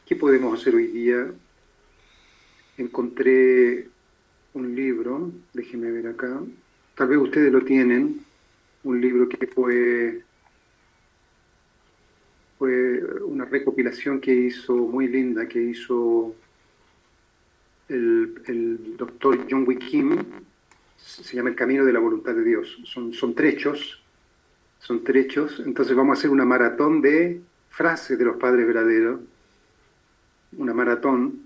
¿Qué podemos hacer hoy día? Encontré un libro, déjenme ver acá, tal vez ustedes lo tienen, un libro que fue una recopilación que hizo, muy linda, que hizo el doctor John Wee Kim, se llama El Camino de la Voluntad de Dios. Son trechos, entonces vamos a hacer una maratón de frases de los padres verdaderos, una maratón,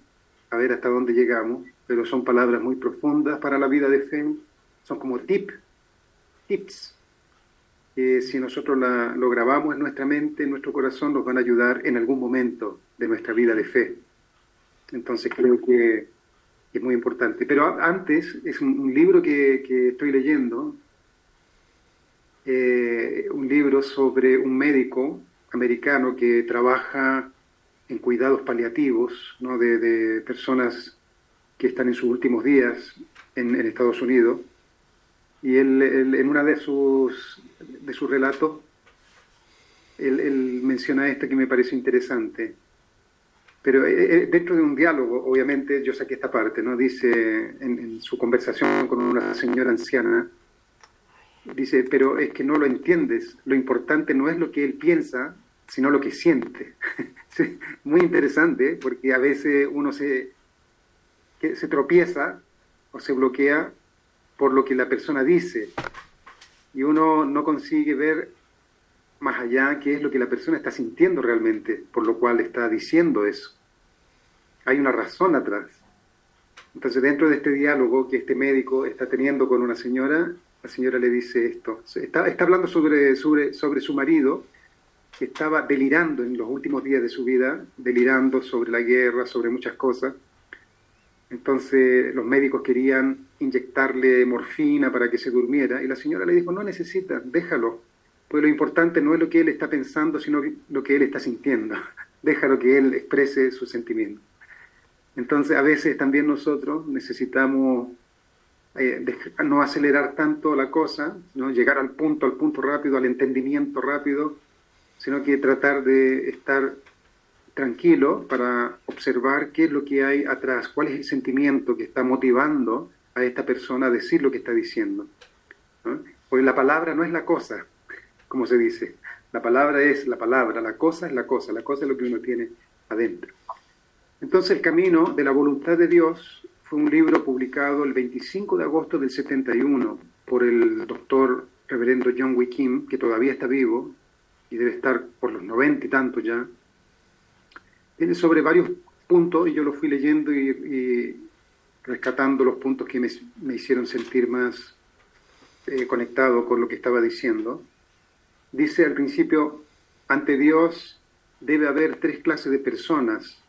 a ver hasta dónde llegamos, pero son palabras muy profundas para la vida de fe, son como tips, que si nosotros lo grabamos en nuestra mente, en nuestro corazón, nos van a ayudar en algún momento de nuestra vida de fe. Entonces creo que es muy importante. Pero antes, es un libro que estoy leyendo, un libro sobre un médico americano que trabaja en cuidados paliativos, ¿no? de personas que están en sus últimos días en Estados Unidos. Y él, en una de sus relatos, él menciona esta que me parece interesante. Pero dentro de un diálogo, obviamente, yo saqué esta parte, ¿no? Dice en su conversación con una señora anciana, dice, pero es que no lo entiendes, lo importante no es lo que él piensa, sino lo que siente. Sí, muy interesante, porque a veces uno se tropieza o se bloquea por lo que la persona dice, y uno no consigue ver más allá qué es lo que la persona está sintiendo realmente, por lo cual está diciendo eso. Hay una razón atrás. Entonces, dentro de este diálogo que este médico está teniendo con una señora, la señora le dice esto. Está hablando sobre su marido, que estaba delirando en los últimos días de su vida, delirando sobre la guerra, sobre muchas cosas. Entonces los médicos querían inyectarle morfina para que se durmiera, y la señora le dijo, no necesita, déjalo, pues lo importante no es lo que él está pensando, sino lo que él está sintiendo. Déjalo que él exprese sus sentimientos. Entonces a veces también nosotros necesitamos no acelerar tanto la cosa, ¿no? Llegar al punto rápido, al entendimiento rápido, sino que tratar de estar tranquilo para observar qué es lo que hay atrás, cuál es el sentimiento que está motivando a esta persona a decir lo que está diciendo, ¿no? Porque la palabra no es la cosa, como se dice. La palabra es la palabra, la cosa es la cosa es lo que uno tiene adentro. Entonces, El Camino de la Voluntad de Dios fue un libro publicado el 25 de agosto del 71 por el doctor reverendo John Wee Kim, que todavía está vivo y debe estar por los 90 y tanto ya. Tiene sobre varios puntos, y yo lo fui leyendo y rescatando los puntos que me hicieron sentir más conectado con lo que estaba diciendo. Dice al principio, ante Dios debe haber tres clases de personas: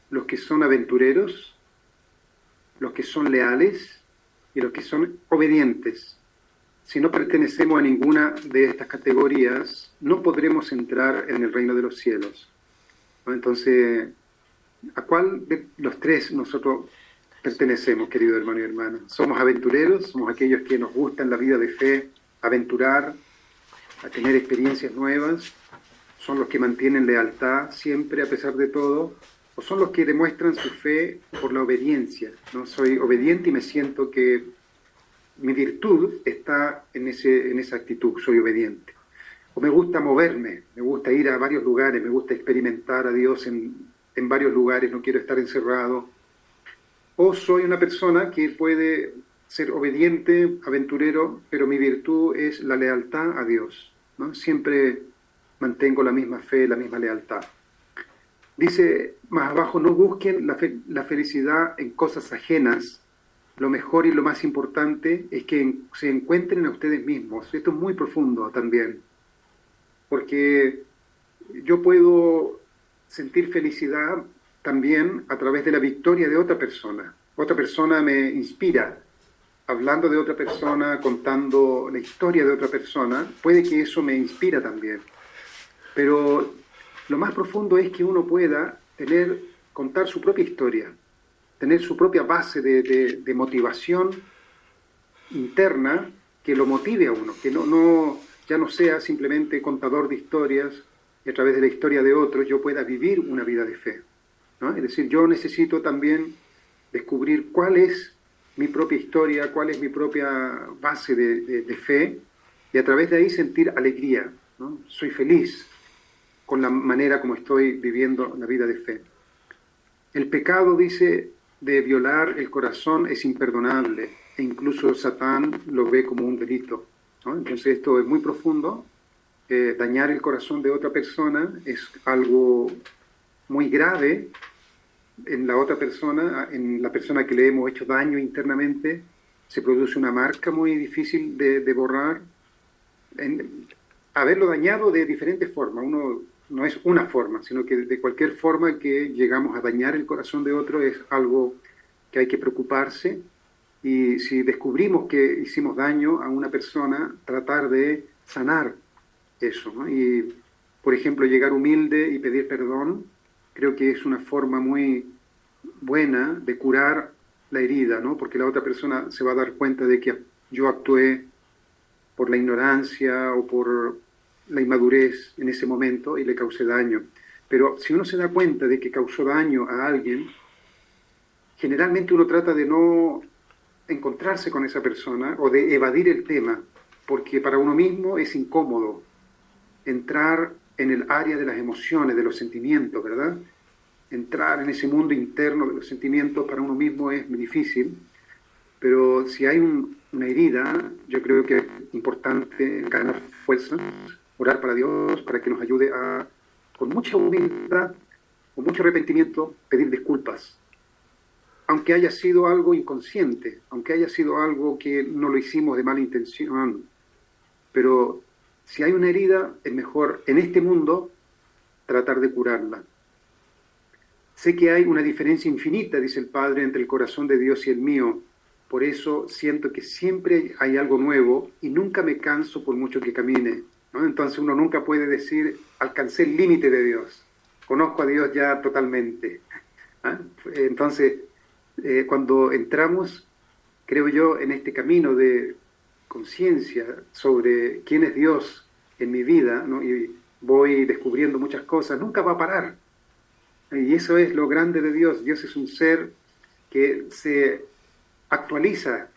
los que son aventureros, los que son leales y los que son obedientes. Si no pertenecemos a ninguna de estas categorías, no podremos entrar en el reino de los cielos, ¿no? Entonces, ¿a cuál de los tres nosotros pertenecemos, querido hermano y hermana? ¿Somos aventureros? ¿Somos aquellos que nos gustan la vida de fe, aventurar, a tener experiencias nuevas? ¿Son los que mantienen lealtad siempre a pesar de todo? ¿O son los que demuestran su fe por la obediencia? ¿No? Soy obediente y me siento que mi virtud está en esa actitud, soy obediente. O me gusta moverme, me gusta ir a varios lugares, me gusta experimentar a Dios en varios lugares, no quiero estar encerrado. O soy una persona que puede ser obediente, aventurero, pero mi virtud es la lealtad a Dios, ¿no? Siempre mantengo la misma fe, la misma lealtad. Dice más abajo, no busquen la felicidad en cosas ajenas. Lo mejor y lo más importante es que se encuentren a ustedes mismos. Esto es muy profundo también, porque yo puedo sentir felicidad también a través de la victoria de otra persona. Otra persona me inspira, hablando de otra persona, contando la historia de otra persona, puede que eso me inspira también. Pero lo más profundo es que uno pueda contar su propia historia, tener su propia base de motivación interna que lo motive a uno, que ya no sea simplemente contador de historias y a través de la historia de otros yo pueda vivir una vida de fe. ¿no? Es decir, yo necesito también descubrir cuál es mi propia historia, cuál es mi propia base de fe, y a través de ahí sentir alegría, ¿no? Soy feliz con la manera como estoy viviendo la vida de fe. El pecado, dice, de violar el corazón es imperdonable, e incluso Satán lo ve como un delito, ¿no? Entonces esto es muy profundo. Dañar el corazón de otra persona es algo muy grave en la otra persona, en la persona que le hemos hecho daño internamente. Se produce una marca muy difícil de borrar. Haberlo dañado de diferentes formas. Uno no es una forma, sino que de cualquier forma que llegamos a dañar el corazón de otro es algo que hay que preocuparse. Y si descubrimos que hicimos daño a una persona, tratar de sanar eso, ¿no? Y, por ejemplo, llegar humilde y pedir perdón, creo que es una forma muy buena de curar la herida, ¿no? Porque la otra persona se va a dar cuenta de que yo actué por la ignorancia o por la inmadurez en ese momento y le causé daño. Pero si uno se da cuenta de que causó daño a alguien, generalmente uno trata de no encontrarse con esa persona o de evadir el tema, porque para uno mismo es incómodo entrar en el área de las emociones, de los sentimientos, ¿verdad? Entrar en ese mundo interno de los sentimientos para uno mismo es muy difícil, pero si hay una herida, yo creo que es importante ganar fuerza, orar para Dios, para que nos ayude a, con mucha humildad, con mucho arrepentimiento, pedir disculpas. Aunque haya sido algo inconsciente, aunque haya sido algo que no lo hicimos de mala intención, pero si hay una herida, es mejor en este mundo tratar de curarla. Sé que hay una diferencia infinita, dice el Padre, entre el corazón de Dios y el mío. Por eso siento que siempre hay algo nuevo y nunca me canso por mucho que camine, ¿no? Entonces uno nunca puede decir, alcancé el límite de Dios, conozco a Dios ya totalmente. ¿Ah? Entonces, cuando entramos, creo yo, en este camino de conciencia sobre quién es Dios en mi vida, ¿no? Y voy descubriendo muchas cosas, nunca va a parar. Y eso es lo grande de Dios. Dios es un ser que se actualiza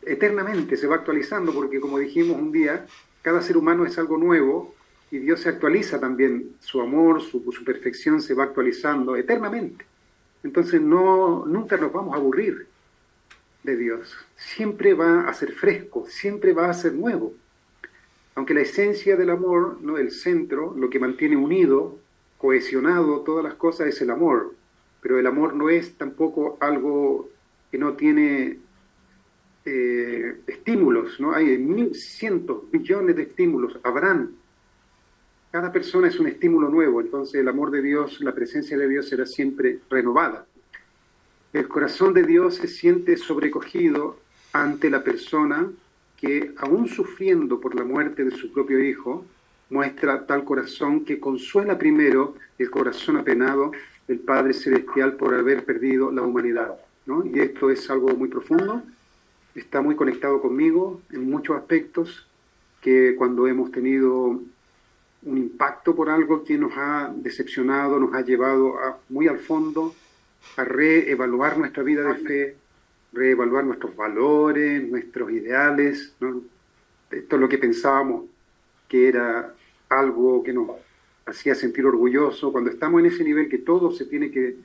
eternamente, se va actualizando, porque como dijimos un día, cada ser humano es algo nuevo y Dios se actualiza también. Su amor, su perfección se va actualizando eternamente. Entonces nunca nos vamos a aburrir de Dios. Siempre va a ser fresco, siempre va a ser nuevo. Aunque la esencia del amor, ¿no? El centro, lo que mantiene unido, cohesionado todas las cosas es el amor. Pero el amor no es tampoco algo que no tiene estímulos, ¿no? Hay cientos, billones de estímulos, habrán. Cada persona es un estímulo nuevo, entonces el amor de Dios, la presencia de Dios será siempre renovada. El corazón de Dios se siente sobrecogido ante la persona que, aún sufriendo por la muerte de su propio hijo, muestra tal corazón que consuela primero el corazón apenado del Padre Celestial por haber perdido la humanidad, ¿no? Y esto es algo muy profundo, está muy conectado conmigo en muchos aspectos, que cuando hemos tenido un impacto por algo que nos ha decepcionado, nos ha llevado muy al fondo, a reevaluar nuestra vida de fe, reevaluar nuestros valores, nuestros ideales, ¿no? Esto es lo que pensábamos que era algo que nos hacía sentir orgulloso. Cuando estamos en ese nivel que todo se tiene que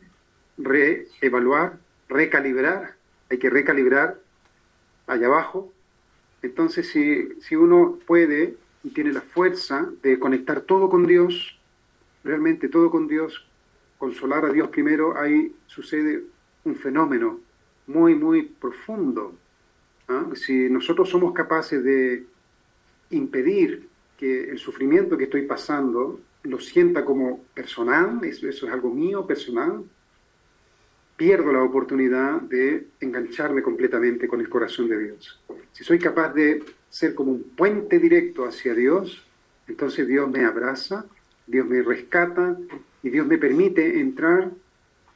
reevaluar, recalibrar, hay que recalibrar allá abajo. Entonces, si uno puede y tiene la fuerza de conectar todo con Dios, realmente todo con Dios, consolar a Dios primero, ahí sucede un fenómeno muy, muy profundo. ¿Ah? Si nosotros somos capaces de impedir que el sufrimiento que estoy pasando lo sienta como personal, eso es algo mío, personal, pierdo la oportunidad de engancharme completamente con el corazón de Dios. Si soy capaz de ser como un puente directo hacia Dios, entonces Dios me abraza, Dios me rescata y Dios me permite entrar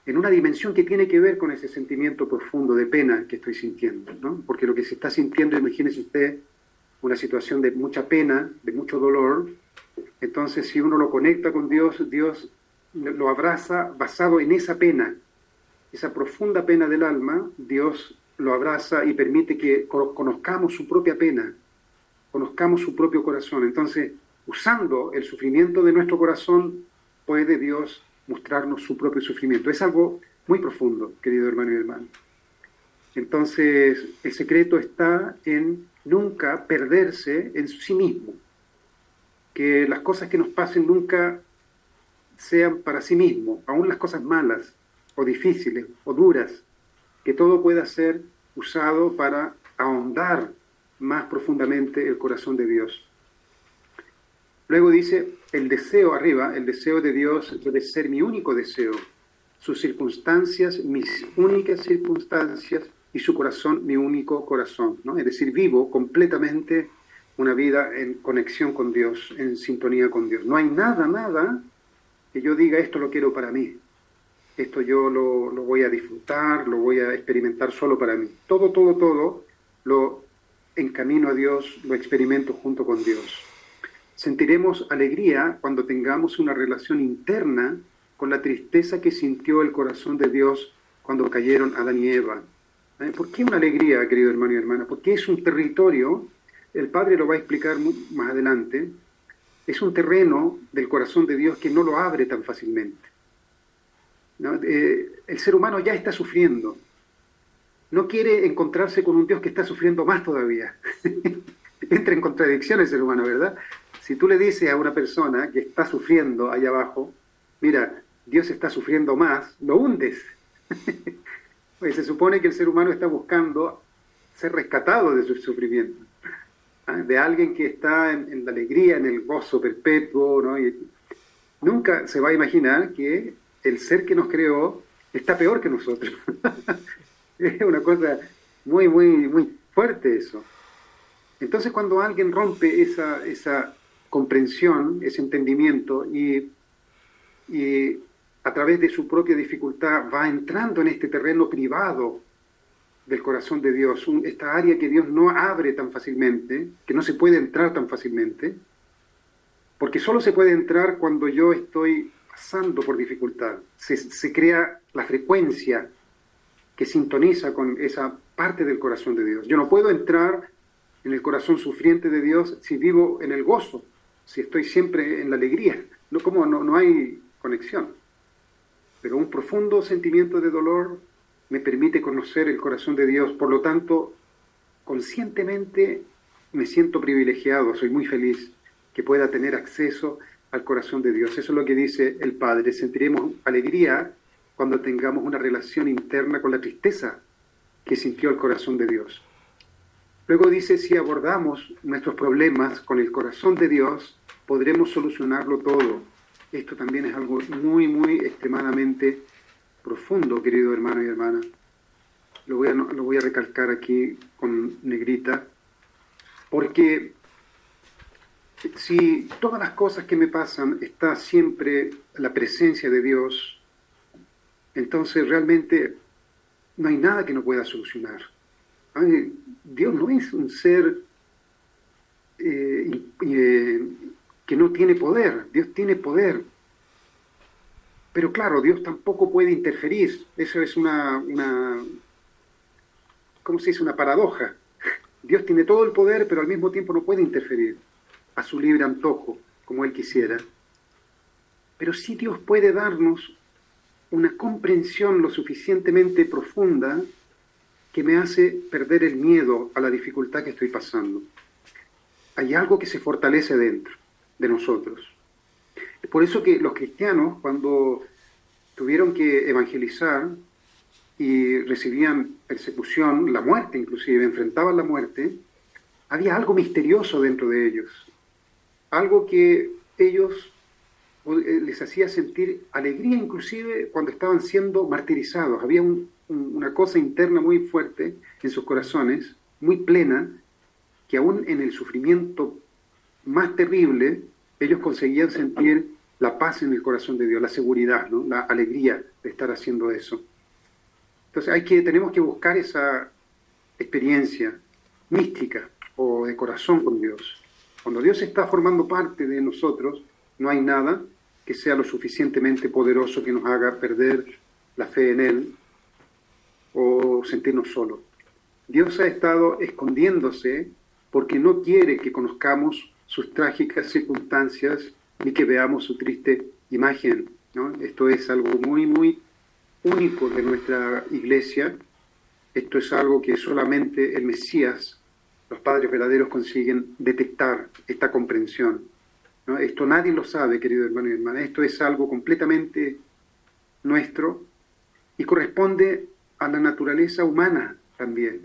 en una dimensión que tiene que ver con ese sentimiento profundo de pena que estoy sintiendo, ¿no? Porque lo que se está sintiendo, imagínese usted, una situación de mucha pena, de mucho dolor. Entonces, si uno lo conecta con Dios, Dios lo abraza basado en esa pena, esa profunda pena del alma. Dios lo abraza y permite que conozcamos su propia pena, conozcamos su propio corazón. Entonces, usando el sufrimiento de nuestro corazón, puede Dios mostrarnos su propio sufrimiento. Es algo muy profundo, querido hermano y hermana. Entonces, el secreto está en nunca perderse en sí mismo, que las cosas que nos pasen nunca sean para sí mismo, aún las cosas malas o difíciles o duras, que todo pueda ser usado para ahondar más profundamente el corazón de Dios. Luego dice, el deseo arriba, el deseo de Dios debe ser mi único deseo, sus circunstancias, mis únicas circunstancias, y su corazón, mi único corazón, ¿no? Es decir, vivo completamente una vida en conexión con Dios, en sintonía con Dios. No hay nada que yo diga, esto lo quiero para mí, esto yo lo voy a disfrutar, lo voy a experimentar solo para mí. Todo lo encamino a Dios, lo experimento junto con Dios. Sentiremos alegría cuando tengamos una relación interna con la tristeza que sintió el corazón de Dios cuando cayeron Adán y Eva. ¿Por qué una alegría, querido hermano y hermana? Porque es un territorio, el Padre lo va a explicar más adelante, es un terreno del corazón de Dios que no lo abre tan fácilmente, ¿no? El ser humano ya está sufriendo, no quiere encontrarse con un Dios que está sufriendo más todavía. Entra en contradicción el ser humano, ¿verdad? Si tú le dices a una persona que está sufriendo allá abajo, mira, Dios está sufriendo más, lo hundes. Pues se supone que el ser humano está buscando ser rescatado de su sufrimiento, ¿ah? De alguien que está en la alegría, en el gozo perpetuo, ¿no? Y nunca se va a imaginar que el ser que nos creó está peor que nosotros. Es una cosa muy fuerte eso. Entonces, cuando alguien rompe esa comprensión, ese entendimiento, y a través de su propia dificultad va entrando en este terreno privado del corazón de Dios, esta área que Dios no abre tan fácilmente, que no se puede entrar tan fácilmente, porque solo se puede entrar cuando yo estoy pasando por dificultad. Se crea la frecuencia que sintoniza con esa parte del corazón de Dios. Yo no puedo entrar en el corazón sufriente de Dios si vivo en el gozo, si estoy siempre en la alegría. No hay conexión. Pero un profundo sentimiento de dolor me permite conocer el corazón de Dios. Por lo tanto, conscientemente me siento privilegiado, soy muy feliz que pueda tener acceso al corazón de Dios. Eso es lo que dice el Padre. Sentiremos alegría cuando tengamos una relación interna con la tristeza que sintió el corazón de Dios. Luego dice, si abordamos nuestros problemas con el corazón de Dios, podremos solucionarlo todo. Esto también es algo muy extremadamente profundo, querido hermano y hermana. Lo voy a recalcar aquí con negrita, porque si todas las cosas que me pasan está siempre la presencia de Dios, entonces realmente no hay nada que no pueda solucionar. Dios no es un ser que no tiene poder. Dios tiene poder. Pero claro, Dios tampoco puede interferir. Eso es ¿cómo se dice? Una paradoja. Dios tiene todo el poder, pero al mismo tiempo no puede interferir a su libre antojo, como Él quisiera. Pero sí Dios puede darnos una comprensión lo suficientemente profunda que me hace perder el miedo a la dificultad que estoy pasando. Hay algo que se fortalece dentro de nosotros. Es por eso que los cristianos, cuando tuvieron que evangelizar y recibían persecución, la muerte inclusive, enfrentaban la muerte, había algo misterioso dentro de ellos, algo que ellos les hacía sentir alegría inclusive cuando estaban siendo martirizados. Había una cosa interna muy fuerte en sus corazones, muy plena, que aún en el sufrimiento más terrible, ellos conseguían sentir la paz en el corazón de Dios, la seguridad, ¿no? La alegría de estar haciendo eso. Entonces tenemos que buscar esa experiencia mística o de corazón con Dios. Cuando Dios está formando parte de nosotros, no hay nada que sea lo suficientemente poderoso que nos haga perder la fe en Él o sentirnos solos. Dios ha estado escondiéndose porque no quiere que conozcamos sus trágicas circunstancias ni que veamos su triste imagen, ¿no? Esto es algo muy, muy único de nuestra iglesia. Esto es algo que solamente el Mesías, los padres verdaderos, consiguen detectar, esta comprensión, ¿no? Esto nadie lo sabe, querido hermano y hermana. Esto es algo completamente nuestro y corresponde a la naturaleza humana también,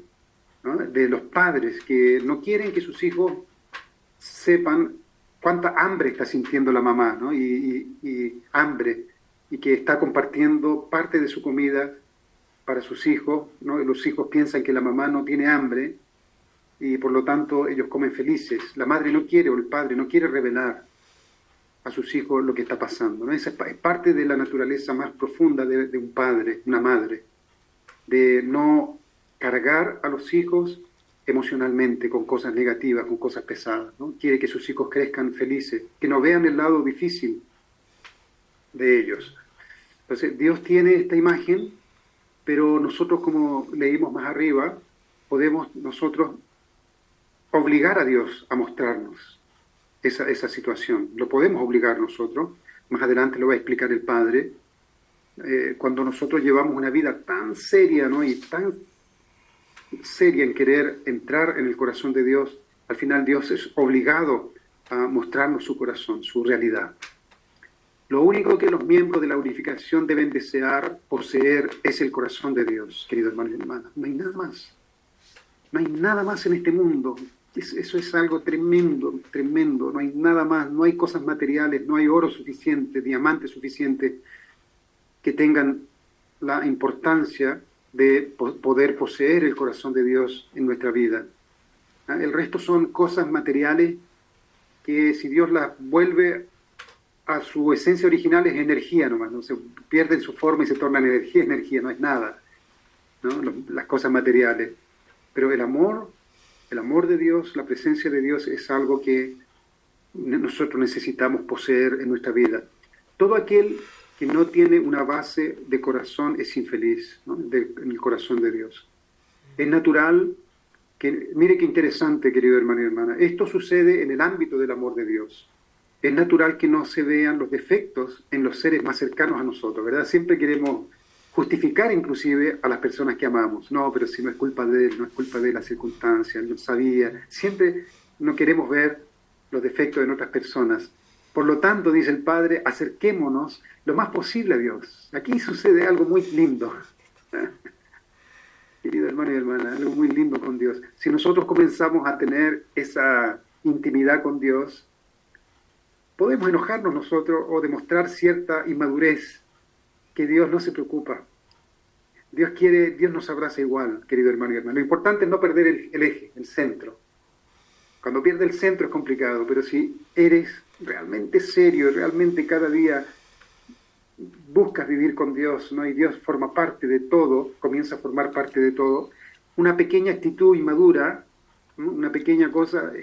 ¿no? De los padres que no quieren que sus hijos sepan cuánta hambre está sintiendo la mamá, ¿no? Y hambre, y que está compartiendo parte de su comida para sus hijos, ¿no? Y los hijos piensan que la mamá no tiene hambre y por lo tanto ellos comen felices. La madre no quiere, o el padre no quiere revelar a sus hijos lo que está pasando, ¿no? Esa es parte de la naturaleza más profunda de un padre, una madre, de no cargar a los hijos emocionalmente con cosas negativas, con cosas pesadas, ¿no? Quiere que sus hijos crezcan felices, que no vean el lado difícil de ellos. Entonces, Dios tiene esta imagen, pero nosotros, como leímos más arriba, podemos nosotros obligar a Dios a mostrarnos esa situación. Lo podemos obligar nosotros, más adelante lo va a explicar el Padre, cuando nosotros llevamos una vida tan seria, ¿no? Y tan seria en querer entrar en el corazón de Dios, al final Dios es obligado a mostrarnos su corazón, su realidad. Lo único que los miembros de la unificación deben desear, poseer, es el corazón de Dios, queridos hermanos y hermanas. No hay nada más. No hay nada más en este mundo. Eso es algo tremendo, tremendo. No hay nada más, no hay cosas materiales, no hay oro suficiente, diamantes suficientes que tengan la importancia de poder poseer el corazón de Dios en nuestra vida. El resto son cosas materiales que si Dios las vuelve a su esencia original es energía nomás, no se pierden su forma y se tornan energía, no es nada, ¿no? Las cosas materiales. Pero el amor de Dios, la presencia de Dios es algo que nosotros necesitamos poseer en nuestra vida. Todo aquel que no tiene una base de corazón es infeliz, ¿no? En el corazón de Dios. Es natural que, mire qué interesante, querido hermano y hermana, esto sucede en el ámbito del amor de Dios. Es natural que no se vean los defectos en los seres más cercanos a nosotros, ¿verdad? Siempre queremos justificar inclusive a las personas que amamos. No, pero si no es culpa de él, no es culpa de las circunstancias, no sabía. Siempre no queremos ver los defectos en otras personas. Por lo tanto, dice el Padre, acerquémonos lo más posible a Dios. Aquí sucede algo muy lindo. Querido hermano y hermana, algo muy lindo con Dios. Si nosotros comenzamos a tener esa intimidad con Dios, podemos enojarnos nosotros o demostrar cierta inmadurez, que Dios no se preocupa. Dios nos abraza igual, querido hermano y hermana. Lo importante es no perder el eje, el centro. Cuando pierde el centro es complicado, pero si eres realmente serio, realmente cada día buscas vivir con Dios, ¿no? Y Dios forma parte de todo, comienza a formar parte de todo, una pequeña actitud inmadura, ¿no? Una pequeña cosa,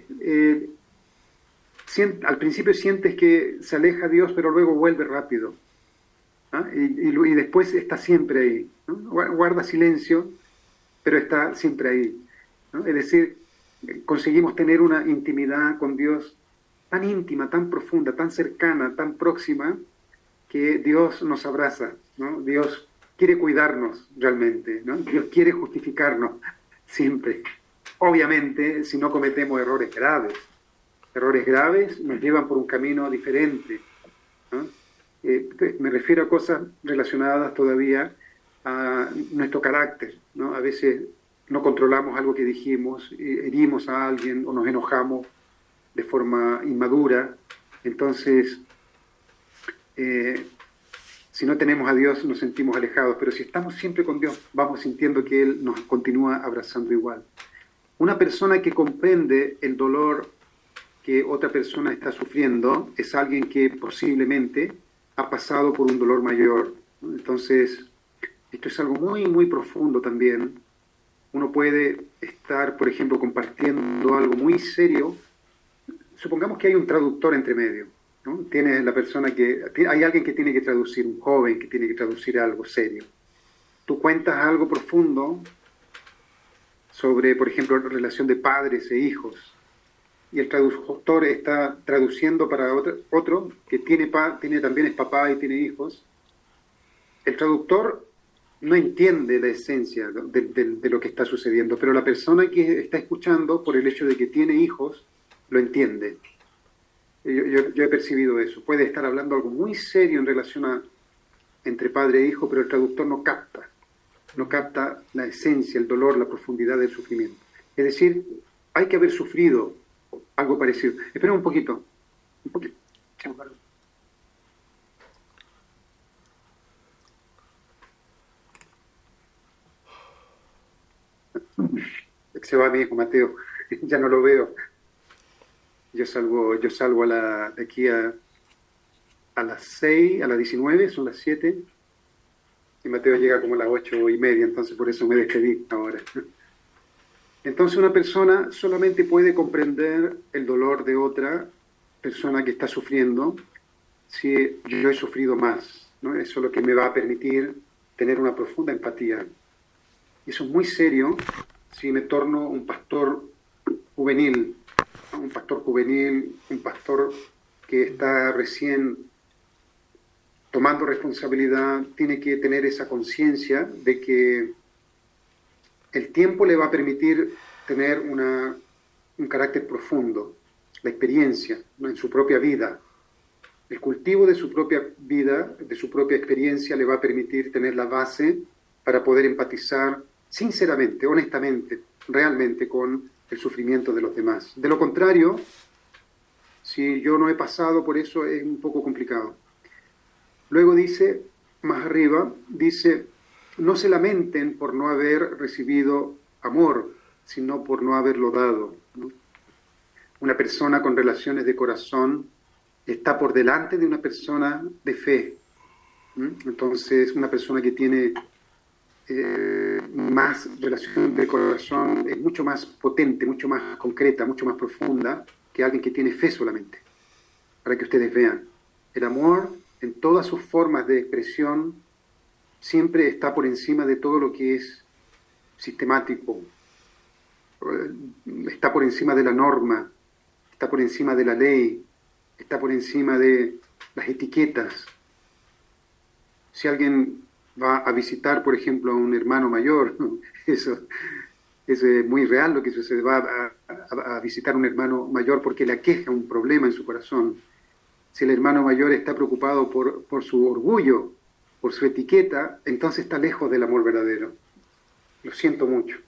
al principio sientes que se aleja Dios, pero luego vuelve rápido, ¿no? Y después está siempre ahí, ¿no? Guarda silencio, pero está siempre ahí, ¿no? Es decir, conseguimos tener una intimidad con Dios tan íntima, tan profunda, tan cercana, tan próxima, que Dios nos abraza, ¿no? Dios quiere cuidarnos realmente, ¿no? Dios quiere justificarnos siempre. Obviamente, si no cometemos errores graves nos llevan por un camino diferente, ¿no? Me refiero a cosas relacionadas todavía a nuestro carácter, ¿no? A veces no controlamos algo que dijimos, herimos a alguien o nos enojamos de forma inmadura. Entonces, si no tenemos a Dios nos sentimos alejados, pero si estamos siempre con Dios vamos sintiendo que Él nos continúa abrazando igual. Una persona que comprende el dolor que otra persona está sufriendo es alguien que posiblemente ha pasado por un dolor mayor, ¿no? Entonces, esto es algo muy, muy profundo también. Uno puede estar, por ejemplo, compartiendo algo muy serio. Supongamos que hay un traductor entre medio, ¿no? Tiene la persona hay alguien que tiene que traducir, un joven que tiene que traducir algo serio. Tú cuentas algo profundo sobre, por ejemplo, la relación de padres e hijos, y el traductor está traduciendo para otro que también es papá y tiene hijos. El traductor no entiende la esencia de lo que está sucediendo, pero la persona que está escuchando, por el hecho de que tiene hijos, lo entiende. Yo he percibido eso. Puede estar hablando algo muy serio en relación entre padre e hijo, pero el traductor no capta la esencia, el dolor, la profundidad del sufrimiento. Es decir, hay que haber sufrido algo parecido. Espera un poquito. Un poquito. Se va mi hijo Mateo, ya no lo veo. Yo salgo de aquí a las 6, a las 19, son las 7, y Mateo llega como a las 8:30, entonces por eso me despedí ahora. Entonces una persona solamente puede comprender el dolor de otra persona que está sufriendo si yo he sufrido más, ¿no? Eso es lo que me va a permitir tener una profunda empatía. Y eso es muy serio si me torno un pastor juvenil, ¿no? Un pastor que está recién tomando responsabilidad, tiene que tener esa conciencia de que el tiempo le va a permitir tener un carácter profundo, la experiencia, ¿no? En su propia vida. El cultivo de su propia vida, de su propia experiencia, le va a permitir tener la base para poder empatizar sinceramente, honestamente, realmente con el sufrimiento de los demás. De lo contrario, si yo no he pasado por eso, es un poco complicado. Luego dice, más arriba, dice, no se lamenten por no haber recibido amor, sino por no haberlo dado, ¿no? Una persona con relaciones de corazón está por delante de una persona de fe. Entonces, una persona que tiene más relación de corazón es mucho más potente, mucho más concreta, mucho más profunda que alguien que tiene fe solamente. Para que ustedes vean, el amor en todas sus formas de expresión siempre está por encima de todo lo que es sistemático, está por encima de la norma, está por encima de la ley, está por encima de las etiquetas. Si alguien va a visitar, por ejemplo, a un hermano mayor, eso es muy real lo que sucede, va a visitar a un hermano mayor porque le aqueja un problema en su corazón. Si el hermano mayor está preocupado por su orgullo, por su etiqueta, entonces está lejos del amor verdadero. Lo siento mucho.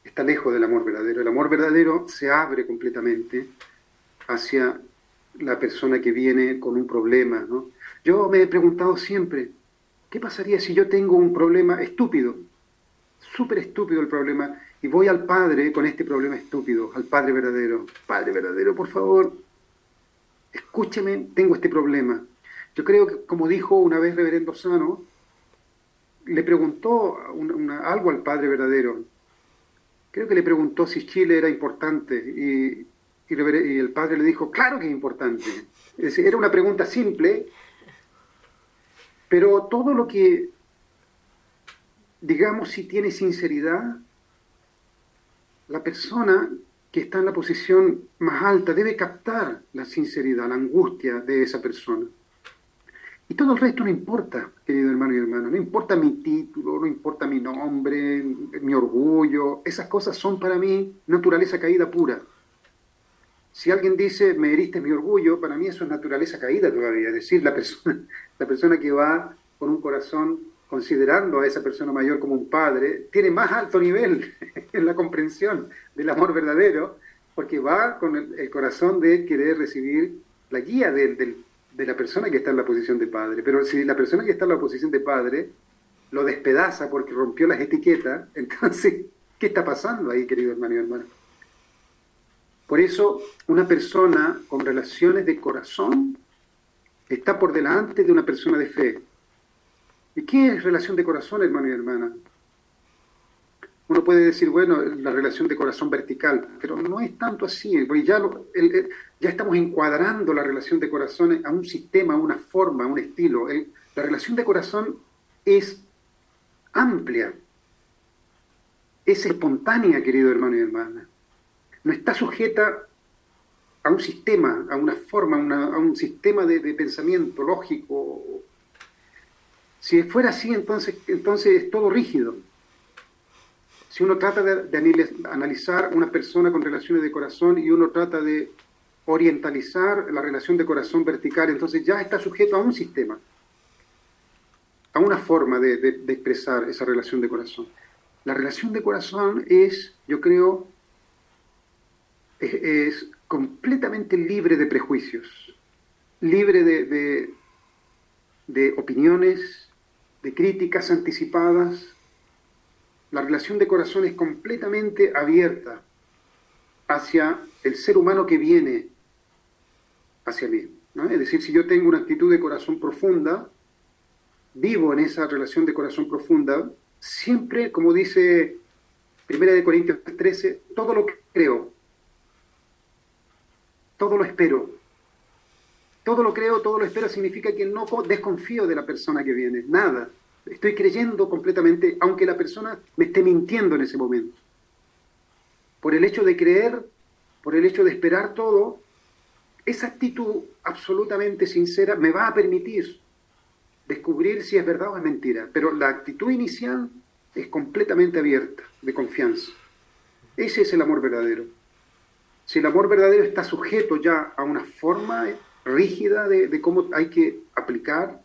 Está lejos del amor verdadero. El amor verdadero se abre completamente hacia la persona que viene con un problema, ¿no? Yo me he preguntado siempre, ¿qué pasaría si yo tengo un problema estúpido? Súper estúpido el problema, y voy al Padre con este problema estúpido, al Padre verdadero. Padre verdadero, por favor, escúcheme, tengo este problema. Yo creo que, como dijo una vez Reverendo Sano, le preguntó algo al Padre verdadero. Creo que le preguntó si Chile era importante y el Padre le dijo, claro que es importante. Es decir, era una pregunta simple, pero todo lo que, digamos, si tiene sinceridad, la persona que está en la posición más alta debe captar la sinceridad, la angustia de esa persona. Y todo el resto no importa, querido hermano y hermana, no importa mi título, no importa mi nombre, mi orgullo, esas cosas son para mí naturaleza caída pura. Si alguien dice, me heriste mi orgullo, para mí eso es naturaleza caída todavía, es decir, la persona que va con un corazón considerando a esa persona mayor como un padre, tiene más alto nivel en la comprensión del amor verdadero, porque va con el corazón de querer recibir la guía de la persona que está en la posición de padre. Pero si la persona que está en la posición de padre lo despedaza porque rompió las etiquetas, entonces, ¿qué está pasando ahí, querido hermano y hermana? Por eso, una persona con relaciones de corazón está por delante de una persona de fe. ¿Y qué es relación de corazón, hermano y hermana? Uno puede decir, bueno, la relación de corazón vertical, pero no es tanto así, porque ya estamos encuadrando la relación de corazón a un sistema, a una forma, a un estilo. La relación de corazón es amplia, es espontánea, querido hermano y hermana. No está sujeta a un sistema, a una forma, a un sistema de pensamiento lógico. Si fuera así, entonces es todo rígido. Si uno trata de analizar una persona con relaciones de corazón y uno trata de orientalizar la relación de corazón vertical, entonces ya está sujeto a un sistema, a una forma de expresar esa relación de corazón. La relación de corazón es, yo creo, es completamente libre de prejuicios, libre de opiniones, de críticas anticipadas. La relación de corazón es completamente abierta hacia el ser humano que viene hacia mí, ¿no? Es decir, si yo tengo una actitud de corazón profunda, vivo en esa relación de corazón profunda, siempre, como dice 1 Corintios 13, todo lo creo, todo lo espero. Todo lo creo, todo lo espero significa que no desconfío de la persona que viene, nada. Estoy creyendo completamente, aunque la persona me esté mintiendo en ese momento. Por el hecho de creer, por el hecho de esperar todo, esa actitud absolutamente sincera me va a permitir descubrir si es verdad o es mentira. Pero la actitud inicial es completamente abierta, de confianza. Ese es el amor verdadero. Si el amor verdadero está sujeto ya a una forma rígida de cómo hay que aplicar,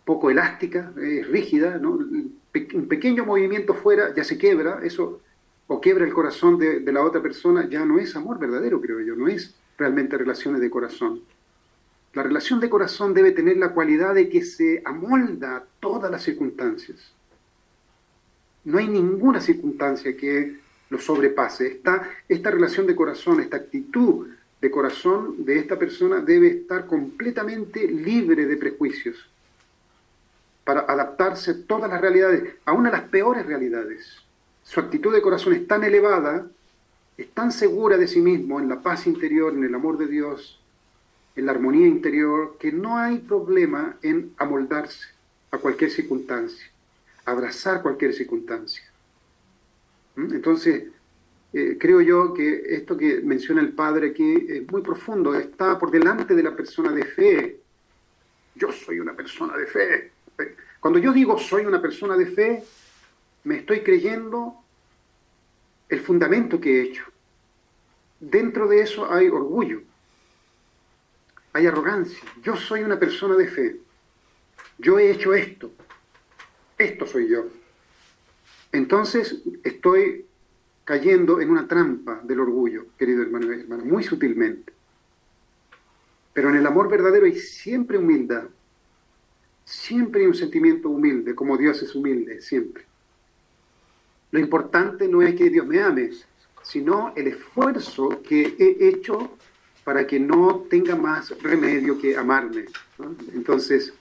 poco elástica, rígida, ¿no? Un pequeño movimiento fuera ya se quiebra, eso, o quiebra el corazón de la otra persona, ya no es amor verdadero, creo yo, no es realmente relaciones de corazón. La relación de corazón debe tener la cualidad de que se amolda a todas las circunstancias. No hay ninguna circunstancia que lo sobrepase. Esta relación de corazón, esta actitud de corazón de esta persona debe estar completamente libre de prejuicios para adaptarse a todas las realidades, aún a las peores realidades. Su actitud de corazón es tan elevada, es tan segura de sí mismo, en la paz interior, en el amor de Dios, en la armonía interior, que no hay problema en amoldarse a cualquier circunstancia, abrazar cualquier circunstancia. Entonces, creo yo que esto que menciona el Padre aquí es muy profundo, está por delante de la persona de fe. Yo soy una persona de fe. Cuando yo digo soy una persona de fe, me estoy creyendo el fundamento que he hecho. Dentro de eso hay orgullo, hay arrogancia. Yo soy una persona de fe. Yo he hecho esto. Esto soy yo. Entonces estoy cayendo en una trampa del orgullo, querido hermano y hermana, muy sutilmente. Pero en el amor verdadero hay siempre humildad. Siempre hay un sentimiento humilde, como Dios es humilde, siempre. Lo importante no es que Dios me ame, sino el esfuerzo que he hecho para que no tenga más remedio que amarme, ¿no? Entonces,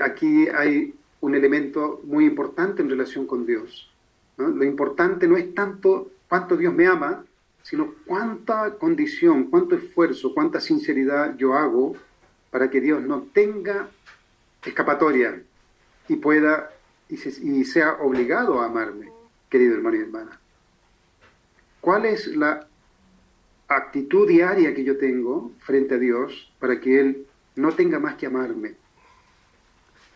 aquí hay un elemento muy importante en relación con Dios, ¿no? Lo importante no es tanto cuánto Dios me ama, sino cuánta condición, cuánto esfuerzo, cuánta sinceridad yo hago para que Dios no tenga escapatoria y pueda y sea obligado a amarme, querido hermano y hermana. ¿Cuál es la actitud diaria que yo tengo frente a Dios para que Él no tenga más que amarme?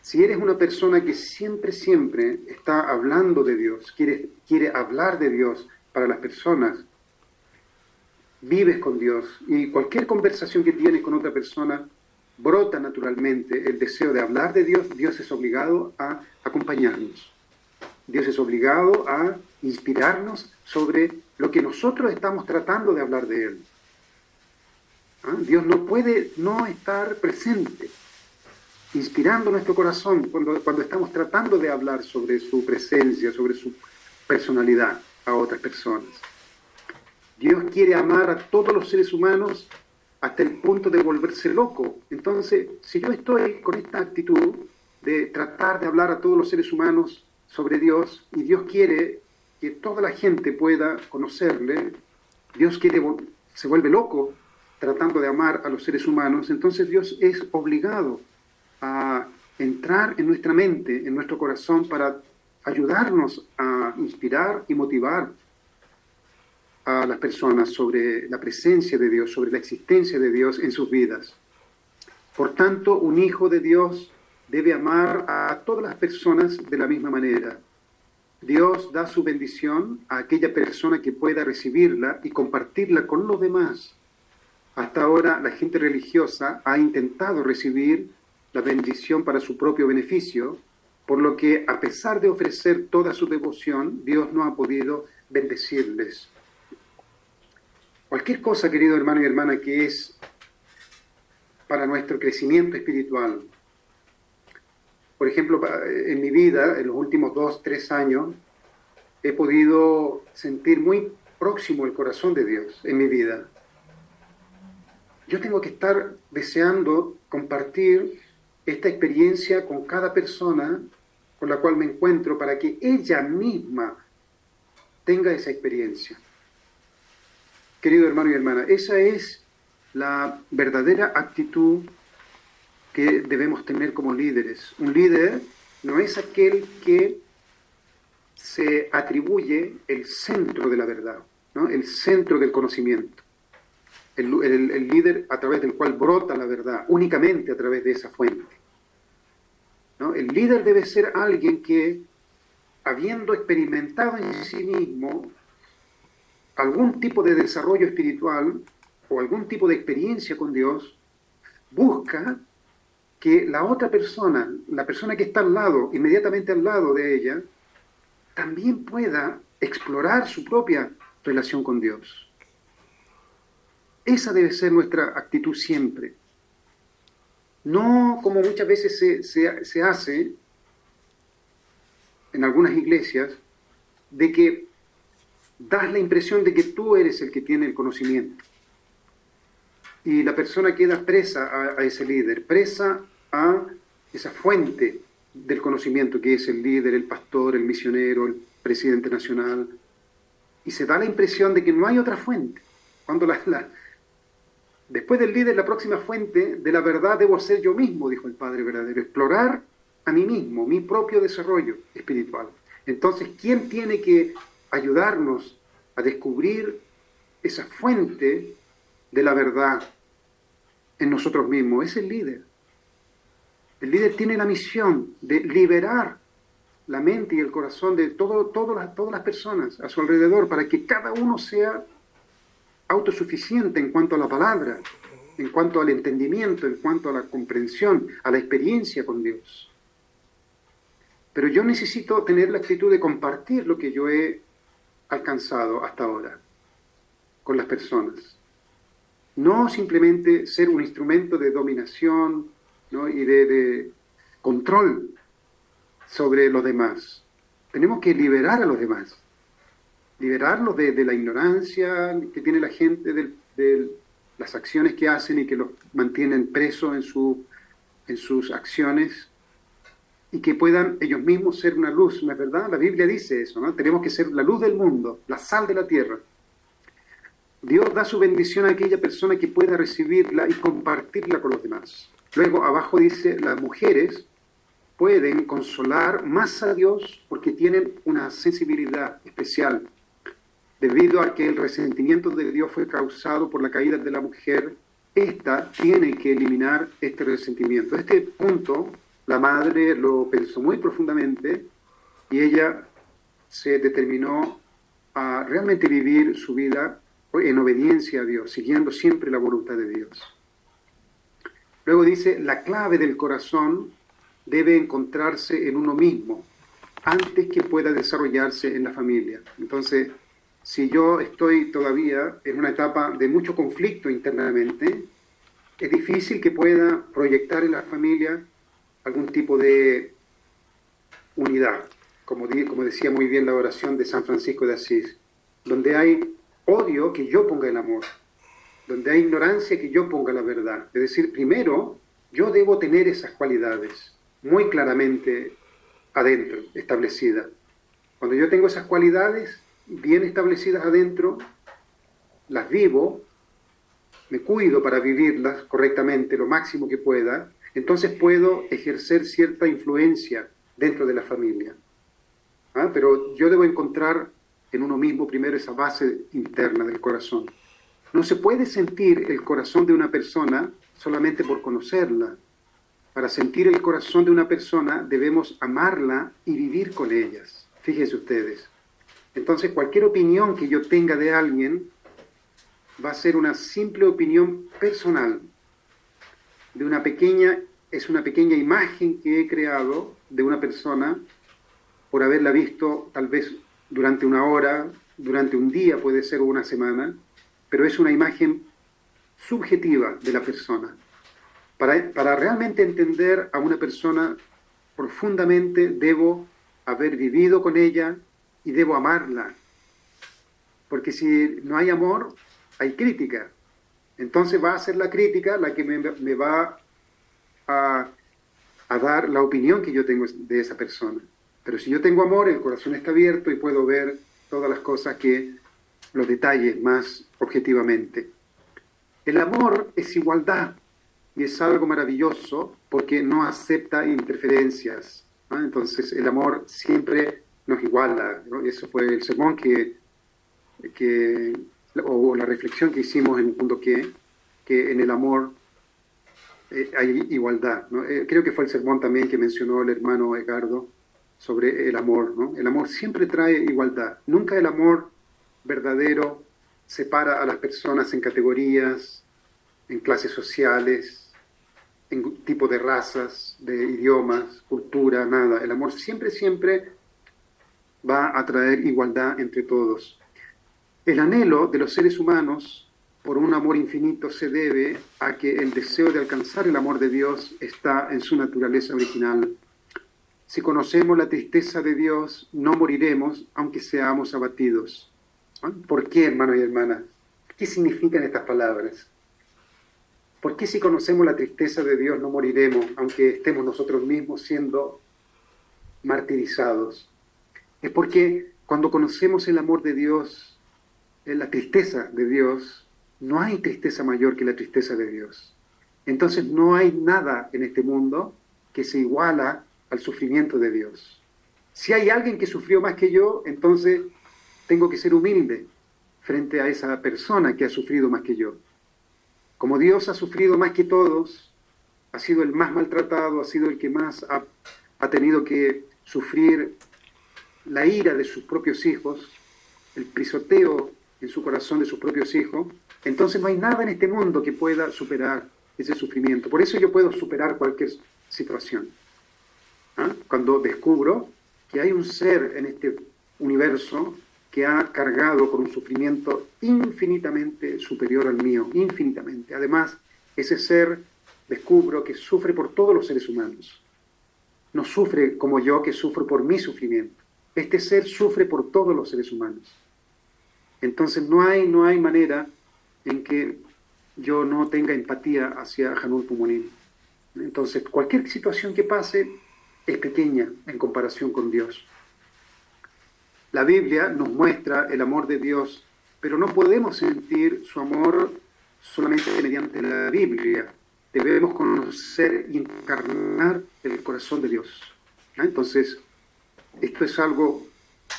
Si eres una persona que siempre está hablando de Dios, quiere hablar de Dios para las personas, vives con Dios y cualquier conversación que tienes con otra persona, brota naturalmente el deseo de hablar de Dios, Dios es obligado a acompañarnos. Dios es obligado a inspirarnos sobre lo que nosotros estamos tratando de hablar de Él. ¿Ah? Dios no puede no estar presente, inspirando nuestro corazón cuando estamos tratando de hablar sobre su presencia, sobre su personalidad a otras personas. Dios quiere amar a todos los seres humanos hasta el punto de volverse loco. Entonces, si yo estoy con esta actitud de tratar de hablar a todos los seres humanos sobre Dios y Dios quiere que toda la gente pueda conocerle. Dios se vuelve loco tratando de amar a los seres humanos, entonces Dios es obligado a entrar en nuestra mente, en nuestro corazón, para ayudarnos a inspirar y motivar a las personas sobre la presencia de Dios, sobre la existencia de Dios en sus vidas. Por tanto, un hijo de Dios debe amar a todas las personas de la misma manera. Dios da su bendición a aquella persona que pueda recibirla y compartirla con los demás. Hasta ahora la gente religiosa ha intentado recibir la bendición para su propio beneficio, por lo que a pesar de ofrecer toda su devoción, Dios no ha podido bendecirles. Cualquier cosa, querido hermano y hermana, que es para nuestro crecimiento espiritual. Por ejemplo, en mi vida, en los últimos 2, 3 años, he podido sentir muy próximo el corazón de Dios en mi vida. Yo tengo que estar deseando compartir esta experiencia con cada persona con la cual me encuentro para que ella misma tenga esa experiencia. Querido hermano y hermana, esa es la verdadera actitud que debemos tener como líderes. Un líder no es aquel que se atribuye el centro de la verdad, ¿no? El centro del conocimiento. El líder a través del cual brota la verdad, únicamente a través de esa fuente, ¿no? El líder debe ser alguien que, habiendo experimentado en sí mismo algún tipo de desarrollo espiritual o algún tipo de experiencia con Dios, busca que la otra persona, la persona que está al lado, inmediatamente al lado de ella, también pueda explorar su propia relación con Dios. Esa debe ser nuestra actitud siempre. No como muchas veces se hace en algunas iglesias, de que das la impresión de que tú eres el que tiene el conocimiento. Y la persona queda presa a ese líder, presa a esa fuente del conocimiento que es el líder, el pastor, el misionero, el presidente nacional. Y se da la impresión de que no hay otra fuente. Cuando después del líder, la próxima fuente de la verdad debo ser yo mismo, dijo el Padre verdadero, explorar a mí mismo, mi propio desarrollo espiritual. Entonces, ¿quién tiene que ayudarnos a descubrir esa fuente de la verdad en nosotros mismos? Es el líder. El líder tiene la misión de liberar la mente y el corazón de todas las personas a su alrededor para que cada uno sea autosuficiente en cuanto a la palabra, en cuanto al entendimiento, en cuanto a la comprensión, a la experiencia con Dios. Pero yo necesito tener la actitud de compartir lo que yo he alcanzado hasta ahora con las personas. No simplemente ser un instrumento de dominación, ¿no? Y de control sobre los demás. Tenemos que liberar a los demás. Liberarlos de la ignorancia que tiene la gente, de las acciones que hacen y que los mantienen presos en sus acciones, y que puedan ellos mismos ser una luz, ¿no es verdad? La Biblia dice eso, ¿no? Tenemos que ser la luz del mundo, la sal de la tierra. Dios da su bendición a aquella persona que pueda recibirla y compartirla con los demás. Luego, abajo dice, las mujeres pueden consolar más a Dios porque tienen una sensibilidad especial. Debido a que el resentimiento de Dios fue causado por la caída de la mujer, ésta tiene que eliminar este resentimiento. Este punto, la madre lo pensó muy profundamente y ella se determinó a realmente vivir su vida en obediencia a Dios, siguiendo siempre la voluntad de Dios. Luego dice, la clave del corazón debe encontrarse en uno mismo antes que pueda desarrollarse en la familia. Entonces, si yo estoy todavía en una etapa de mucho conflicto internamente, es difícil que pueda proyectar en la familia algún tipo de unidad, como decía muy bien la oración de San Francisco de Asís, donde hay odio, que yo ponga el amor, donde hay ignorancia, que yo ponga la verdad. Es decir, primero, yo debo tener esas cualidades muy claramente adentro, establecidas. Cuando yo tengo esas cualidades bien establecidas adentro, las vivo, me cuido para vivirlas correctamente, lo máximo que pueda, entonces puedo ejercer cierta influencia dentro de la familia. ¿Ah? Pero yo debo encontrar en uno mismo primero esa base interna del corazón. No se puede sentir el corazón de una persona solamente por conocerla. Para sentir el corazón de una persona debemos amarla y vivir con ellas. Fíjense ustedes. Entonces cualquier opinión que yo tenga de alguien va a ser una simple opinión personal, es una pequeña imagen que he creado de una persona por haberla visto tal vez durante una hora, durante un día puede ser o una semana, pero es una imagen subjetiva de la persona. Para realmente entender a una persona profundamente debo haber vivido con ella y debo amarla. Porque si no hay amor, hay crítica. Entonces va a ser la crítica la que me va a dar la opinión que yo tengo de esa persona. Pero si yo tengo amor, el corazón está abierto y puedo ver todas las cosas los detalles más objetivamente. El amor es igualdad y es algo maravilloso porque no acepta interferencias, ¿no? Entonces el amor siempre nos iguala, ¿no? Eso fue el sermón o la reflexión que hicimos en el punto que en el amor hay igualdad, ¿no? Creo que fue el sermón también que mencionó el hermano Edgardo sobre el amor, ¿no? El amor siempre trae igualdad. Nunca el amor verdadero separa a las personas en categorías, en clases sociales, en tipo de razas, de idiomas, cultura, nada. El amor siempre, siempre va a traer igualdad entre todos. El anhelo de los seres humanos por un amor infinito se debe a que el deseo de alcanzar el amor de Dios está en su naturaleza original. Si conocemos la tristeza de Dios, no moriremos aunque seamos abatidos. ¿Por qué, hermanos y hermanas? ¿Qué significan estas palabras? ¿Por qué si conocemos la tristeza de Dios no moriremos aunque estemos nosotros mismos siendo martirizados? Es porque cuando conocemos el amor de Dios, la tristeza de Dios, no hay tristeza mayor que la tristeza de Dios. Entonces no hay nada en este mundo que se iguala al sufrimiento de Dios. Si hay alguien que sufrió más que yo, entonces tengo que ser humilde frente a esa persona que ha sufrido más que yo. Como Dios ha sufrido más que todos, ha sido el más maltratado, ha sido el que más ha tenido que sufrir la ira de sus propios hijos, el pisoteo en su corazón de sus propios hijos, entonces no hay nada en este mundo que pueda superar ese sufrimiento. Por eso yo puedo superar cualquier situación. ¿Ah? Cuando descubro que hay un ser en este universo que ha cargado con un sufrimiento infinitamente superior al mío, infinitamente. Además, ese ser descubro que sufre por todos los seres humanos. No sufre como yo, que sufro por mi sufrimiento. Este ser sufre por todos los seres humanos. Entonces no hay manera en que yo no tenga empatía hacia Hanul Pumonim. Entonces cualquier situación que pase es pequeña en comparación con Dios. La Biblia nos muestra el amor de Dios, pero no podemos sentir su amor solamente mediante la Biblia. Debemos conocer y encarnar el corazón de Dios. Entonces, esto es algo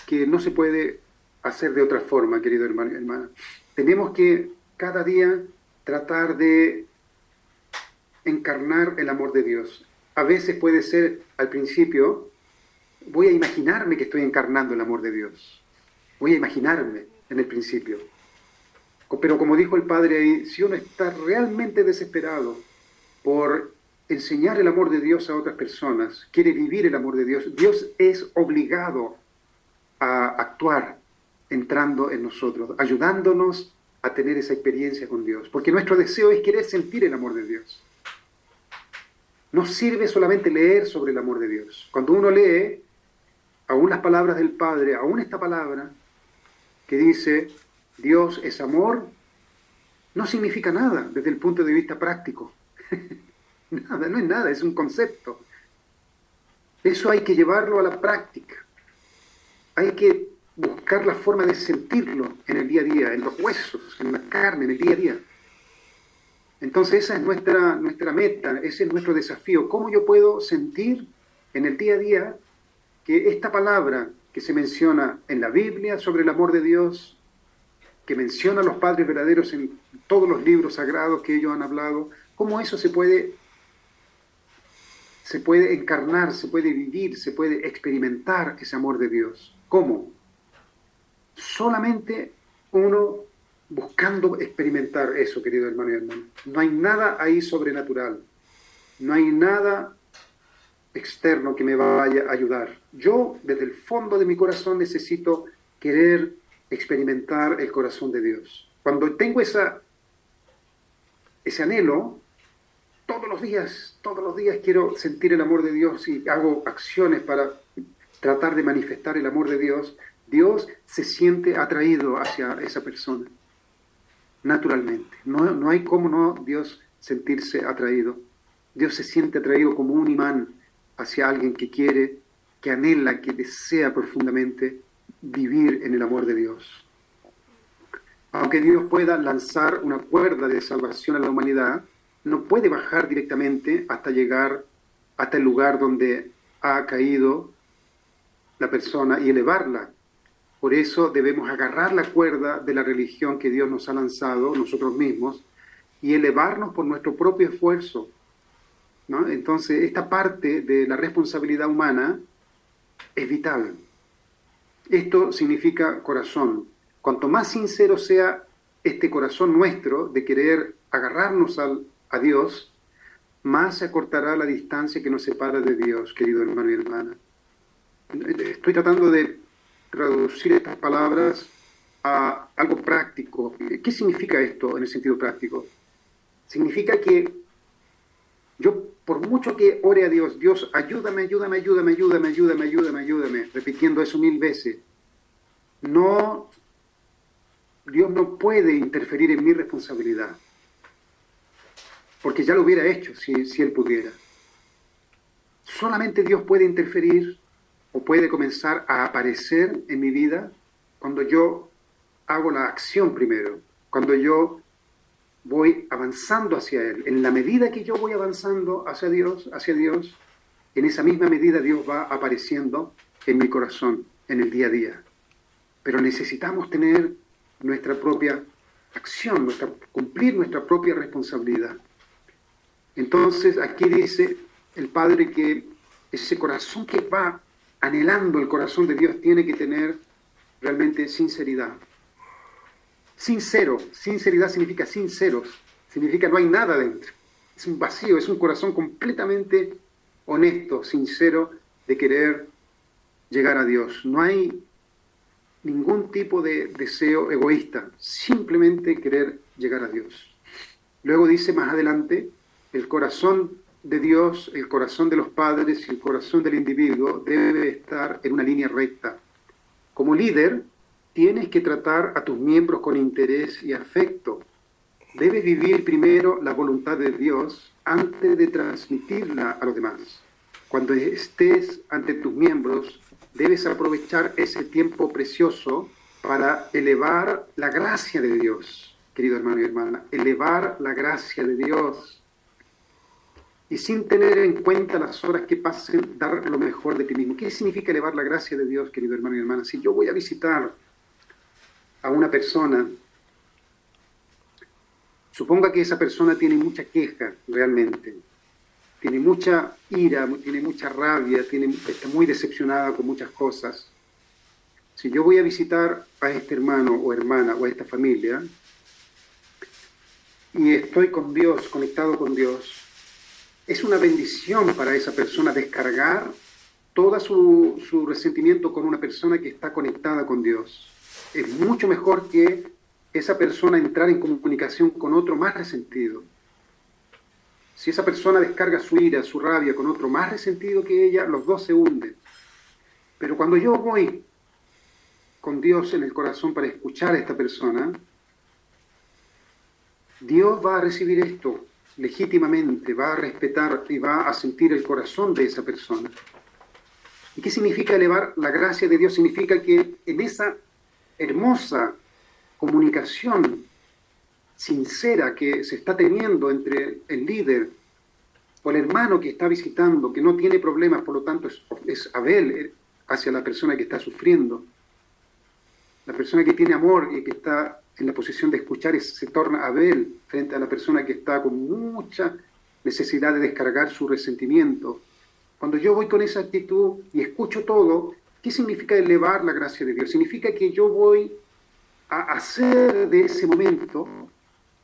que no se puede hacer de otra forma, querido hermano y hermana. Tenemos que cada día tratar de encarnar el amor de Dios. A veces puede ser, al principio, voy a imaginarme que estoy encarnando el amor de Dios. Voy a imaginarme en el principio. Pero como dijo el Padre ahí, si uno está realmente desesperado por enseñar el amor de Dios a otras personas, quiere vivir el amor de Dios, Dios es obligado a actuar entrando en nosotros, ayudándonos a tener esa experiencia con Dios. Porque nuestro deseo es querer sentir el amor de Dios. No sirve solamente leer sobre el amor de Dios. Cuando uno lee, aún las palabras del Padre, aún esta palabra que dice Dios es amor, no significa nada desde el punto de vista práctico. Nada, no es nada, es un concepto. Eso hay que llevarlo a la práctica. Hay que buscar la forma de sentirlo en el día a día, en los huesos, en la carne, en el día a día. Entonces esa es nuestra meta, ese es nuestro desafío. ¿Cómo yo puedo sentir en el día a día que esta palabra que se menciona en la Biblia sobre el amor de Dios, que menciona a los padres verdaderos en todos los libros sagrados que ellos han hablado, cómo eso se puede encarnar, se puede vivir, se puede experimentar ese amor de Dios? ¿Cómo? Solamente uno buscando experimentar eso, querido hermano y hermana. No hay nada ahí sobrenatural, no hay nada externo que me vaya a ayudar. Yo, desde el fondo de mi corazón, necesito querer experimentar el corazón de Dios. Cuando tengo ese anhelo, todos los días quiero sentir el amor de Dios y hago acciones para tratar de manifestar el amor de Dios. Dios se siente atraído hacia esa persona, naturalmente. No hay cómo no Dios sentirse atraído. Dios se siente atraído como un imán hacia alguien que quiere, que anhela, que desea profundamente vivir en el amor de Dios. Aunque Dios pueda lanzar una cuerda de salvación a la humanidad, no puede bajar directamente hasta llegar hasta el lugar donde ha caído la persona y elevarla. Por eso debemos agarrar la cuerda de la religión que Dios nos ha lanzado, nosotros mismos, y elevarnos por nuestro propio esfuerzo, ¿no? Entonces, esta parte de la responsabilidad humana es vital. Esto significa corazón. Cuanto más sincero sea este corazón nuestro de querer agarrarnos a Dios, más se acortará la distancia que nos separa de Dios, querido hermano y hermana. Estoy tratando de traducir estas palabras a algo práctico. ¿Qué significa esto en el sentido práctico? Significa que yo, por mucho que ore a Dios, Dios, ayúdame, ayúdame, ayúdame, ayúdame, ayúdame, ayúdame, ayúdame, repitiendo eso 1000 veces, Dios no puede interferir en mi responsabilidad, porque ya lo hubiera hecho si Él pudiera. Solamente Dios puede interferir o puede comenzar a aparecer en mi vida cuando yo hago la acción primero, cuando yo voy avanzando hacia Él. En la medida que yo voy avanzando hacia Dios, en esa misma medida Dios va apareciendo en mi corazón, en el día a día. Pero necesitamos tener nuestra propia acción, cumplir nuestra propia responsabilidad. Entonces aquí dice el Padre que ese corazón que va anhelando el corazón de Dios tiene que tener realmente sinceridad. Sincero, sinceridad significa sinceros, significa no hay nada dentro. Es un vacío, es un corazón completamente honesto, sincero de querer llegar a Dios. No hay ningún tipo de deseo egoísta, simplemente querer llegar a Dios. Luego dice más adelante, el corazón de Dios, el corazón de los padres y el corazón del individuo debe estar en una línea recta. Como líder, tienes que tratar a tus miembros con interés y afecto. Debes vivir primero la voluntad de Dios antes de transmitirla a los demás. Cuando estés ante tus miembros, debes aprovechar ese tiempo precioso para elevar la gracia de Dios, querido hermano y hermana, elevar la gracia de Dios. Y sin tener en cuenta las horas que pasen, dar lo mejor de ti mismo. ¿Qué significa elevar la gracia de Dios, querido hermano y hermana? Si yo voy a visitar a una persona, suponga que esa persona tiene mucha queja realmente, tiene mucha ira, tiene mucha rabia, está muy decepcionada con muchas cosas. Si yo voy a visitar a este hermano o hermana o a esta familia y estoy con Dios, conectado con Dios, es una bendición para esa persona descargar todo su resentimiento con una persona que está conectada con Dios. Es mucho mejor que esa persona entrar en comunicación con otro más resentido. Si esa persona descarga su ira, su rabia con otro más resentido que ella, los dos se hunden. Pero cuando yo voy con Dios en el corazón para escuchar a esta persona, Dios va a recibir esto legítimamente, va a respetar y va a sentir el corazón de esa persona. ¿Y qué significa elevar la gracia de Dios? Significa que en esa hermosa comunicación sincera que se está teniendo entre el líder o el hermano que está visitando, que no tiene problemas, por lo tanto es Abel hacia la persona que está sufriendo, la persona que tiene amor y que está en la posición de escuchar se torna Abel frente a la persona que está con mucha necesidad de descargar su resentimiento. Cuando yo voy con esa actitud y escucho todo, ¿qué significa elevar la gracia de Dios? Significa que yo voy a hacer de ese momento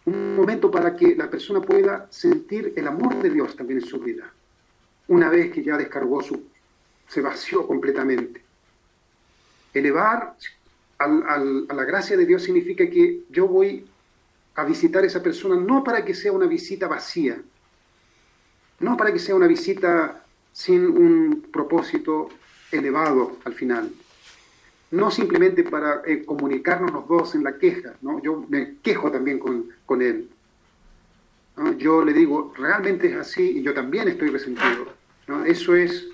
un momento para que la persona pueda sentir el amor de Dios también en su vida, una vez que ya descargó se vació completamente. Elevar a la gracia de Dios significa que yo voy a visitar a esa persona no para que sea una visita vacía, no para que sea una visita sin un propósito elevado al final, no simplemente para comunicarnos los dos en la queja, ¿no? Yo me quejo también con él, ¿no? Yo le digo, realmente es así y yo también estoy resentido, ¿no? Eso es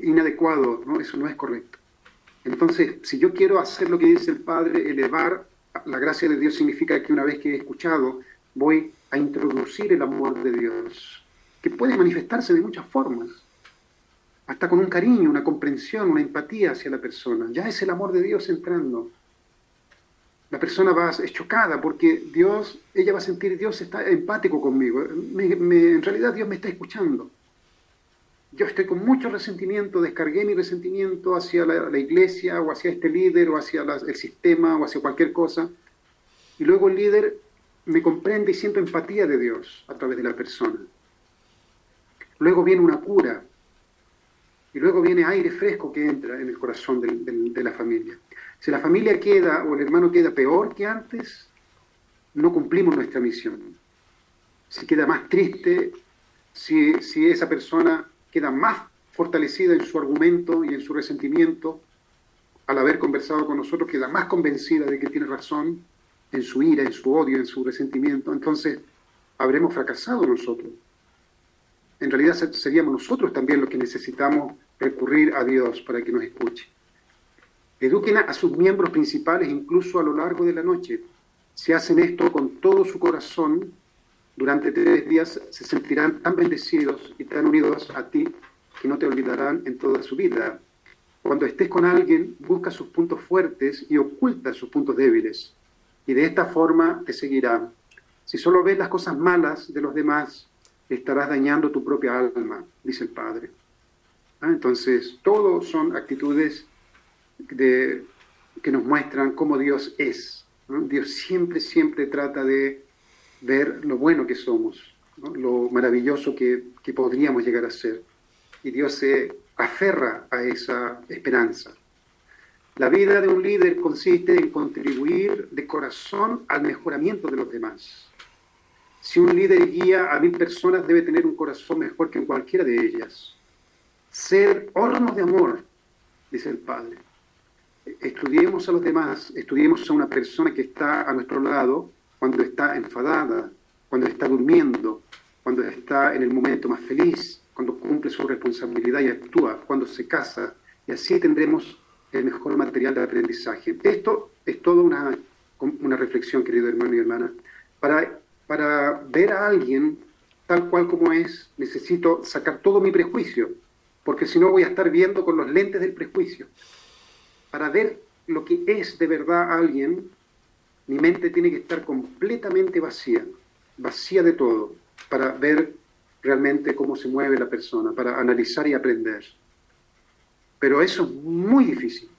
inadecuado, ¿no? Eso no es correcto. Entonces, si yo quiero hacer lo que dice el Padre, elevar la gracia de Dios significa que una vez que he escuchado, voy a introducir el amor de Dios, que puede manifestarse de muchas formas, hasta con un cariño, una comprensión, una empatía hacia la persona. Ya es el amor de Dios entrando. La persona es chocada porque ella va a sentir, Dios está empático conmigo. En realidad Dios me está escuchando. Yo estoy con mucho resentimiento, descargué mi resentimiento hacia la iglesia o hacia este líder o hacia el sistema o hacia cualquier cosa. Y luego el líder me comprende y siento empatía de Dios a través de la persona. Luego viene una cura. Y luego viene aire fresco que entra en el corazón de la familia. Si la familia queda o el hermano queda peor que antes, no cumplimos nuestra misión. Si queda más triste, si esa persona queda más fortalecida en su argumento y en su resentimiento, al haber conversado con nosotros, queda más convencida de que tiene razón en su ira, en su odio, en su resentimiento, entonces habremos fracasado nosotros. En realidad seríamos nosotros también los que necesitamos recurrir a Dios para que nos escuche. Eduquen a sus miembros principales incluso a lo largo de la noche. Si hacen esto con todo su corazón, durante 3 días se sentirán tan bendecidos y tan unidos a ti que no te olvidarán en toda su vida. Cuando estés con alguien, busca sus puntos fuertes y oculta sus puntos débiles. Y de esta forma te seguirán. Si solo ves las cosas malas de los demás, estarás dañando tu propia alma, dice el Padre. Entonces, todos son actitudes que nos muestran cómo Dios es, ¿no? Dios siempre, siempre trata de ver lo bueno que somos, ¿no? Lo maravilloso que podríamos llegar a ser. Y Dios se aferra a esa esperanza. La vida de un líder consiste en contribuir de corazón al mejoramiento de los demás. Si un líder guía a 1000 personas, debe tener un corazón mejor que en cualquiera de ellas. Ser hornos de amor, dice el Padre. Estudiemos a los demás, estudiemos a una persona que está a nuestro lado cuando está enfadada, cuando está durmiendo, cuando está en el momento más feliz, cuando cumple su responsabilidad y actúa, cuando se casa, y así tendremos el mejor material de aprendizaje. Esto es toda una reflexión, querido hermano y hermana. Para ver a alguien tal cual como es, necesito sacar todo mi prejuicio, porque si no voy a estar viendo con los lentes del prejuicio. Para ver lo que es de verdad a alguien, mi mente tiene que estar completamente vacía de todo, para ver realmente cómo se mueve la persona, para analizar y aprender. Pero eso es muy difícil.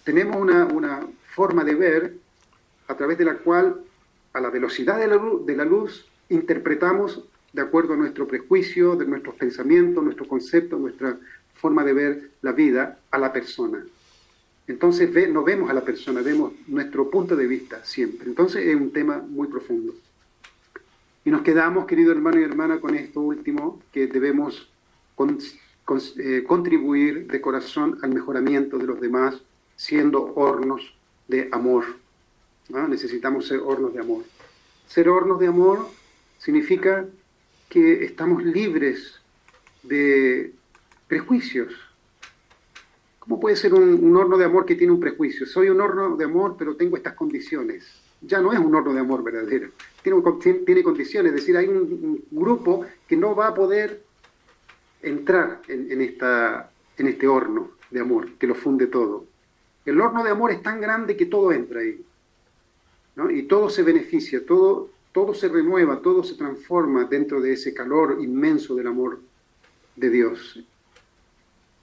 Tenemos una forma de ver a través de la cual, a la velocidad de la luz, interpretamos de acuerdo a nuestro prejuicio, de nuestros pensamientos, nuestros conceptos, nuestra forma de ver la vida a la persona. Entonces no vemos a la persona, vemos nuestro punto de vista siempre. Entonces es un tema muy profundo. Y nos quedamos, querido hermano y hermana, con esto último, que debemos contribuir de corazón al mejoramiento de los demás, siendo hornos de amor. ¿No? Necesitamos ser hornos de amor. Ser hornos de amor significa que estamos libres de prejuicios. ¿Cómo puede ser un horno de amor que tiene un prejuicio? Soy un horno de amor, pero tengo estas condiciones. Ya no es un horno de amor verdadero. Tiene condiciones, es decir, hay un grupo que no va a poder entrar en este horno de amor, que lo funde todo. El horno de amor es tan grande que todo entra ahí, ¿no? Y todo se beneficia, todo se renueva, todo se transforma dentro de ese calor inmenso del amor de Dios.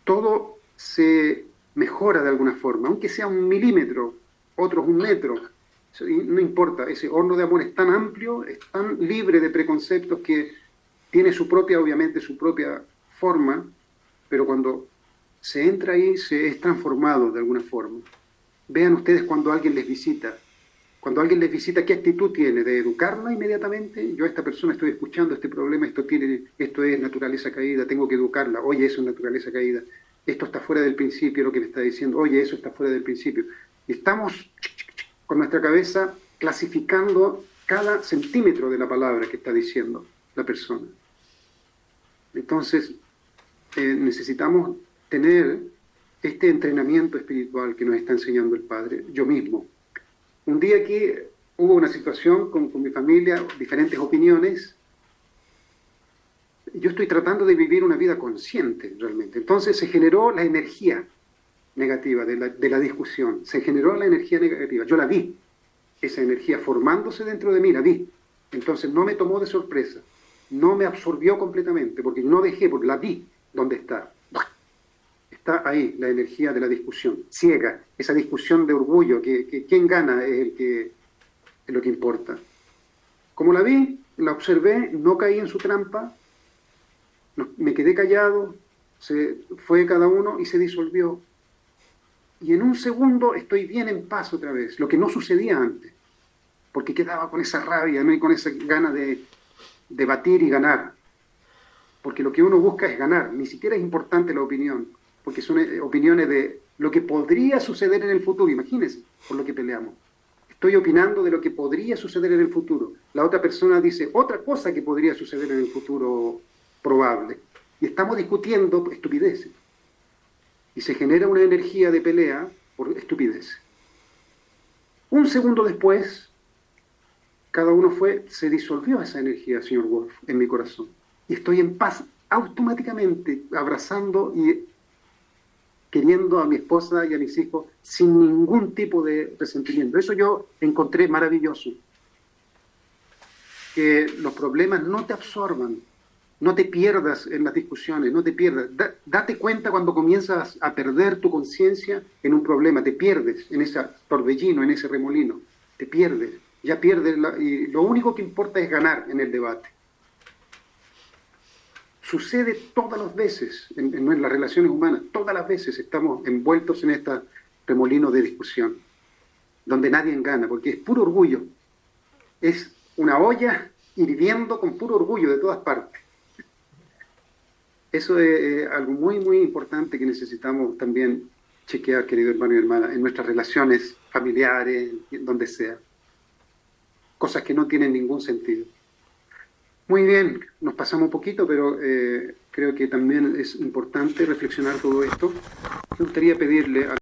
Todo se mejora de alguna forma, aunque sea 1 milímetro, otros 1 metro, no importa, ese horno de amor es tan amplio, es tan libre de preconceptos que tiene su propia, obviamente, su propia forma, pero cuando se entra ahí se es transformado de alguna forma. Vean ustedes cuando alguien les visita, ¿qué actitud tiene? ¿De educarla inmediatamente? Yo a esta persona estoy escuchando este problema, esto es naturaleza caída, tengo que educarla. Oye, eso es naturaleza caída. Esto está fuera del principio, lo que me está diciendo. Oye, eso está fuera del principio. Y estamos con nuestra cabeza clasificando cada centímetro de la palabra que está diciendo la persona. Entonces, necesitamos tener este entrenamiento espiritual que nos está enseñando el Padre, yo mismo. Un día aquí hubo una situación con mi familia, diferentes opiniones. Yo estoy tratando de vivir una vida consciente realmente. Entonces se generó la energía negativa de la discusión. Se generó la energía negativa. Yo la vi, esa energía formándose dentro de mí, la vi. Entonces no me tomó de sorpresa, no me absorbió completamente, porque no dejé, porque la vi donde está. Está ahí la energía de la discusión, ciega, esa discusión de orgullo, que quién gana es lo que importa. Como la vi, la observé, no caí en su trampa, me quedé callado, se fue cada uno y se disolvió. Y en un segundo estoy bien en paz otra vez, lo que no sucedía antes, porque quedaba con esa rabia, ¿no? Y con esa gana de debatir y ganar. Porque lo que uno busca es ganar, ni siquiera es importante la opinión, porque son opiniones de lo que podría suceder en el futuro, imagínense, por lo que peleamos. Estoy opinando de lo que podría suceder en el futuro. La otra persona dice otra cosa que podría suceder en el futuro probable. Y estamos discutiendo estupideces. Y se genera una energía de pelea por estupideces. Un segundo después, cada uno se disolvió esa energía, señor Wolf, en mi corazón. Y estoy en paz automáticamente, abrazando y queriendo a mi esposa y a mis hijos sin ningún tipo de resentimiento. Eso yo encontré maravilloso. Que los problemas no te absorban, no te pierdas en las discusiones, no te pierdas. Date cuenta cuando comienzas a perder tu conciencia en un problema, te pierdes en ese torbellino, en ese remolino, te pierdes, ya pierdes, y lo único que importa es ganar en el debate. Sucede todas las veces en las relaciones humanas, todas las veces estamos envueltos en este remolino de discusión, donde nadie gana, porque es puro orgullo. Es una olla hirviendo con puro orgullo de todas partes. Eso es algo muy, muy importante que necesitamos también chequear, querido hermano y hermana, en nuestras relaciones familiares, donde sea. Cosas que no tienen ningún sentido. Muy bien, nos pasamos un poquito, pero creo que también es importante reflexionar todo esto. Me gustaría pedirle a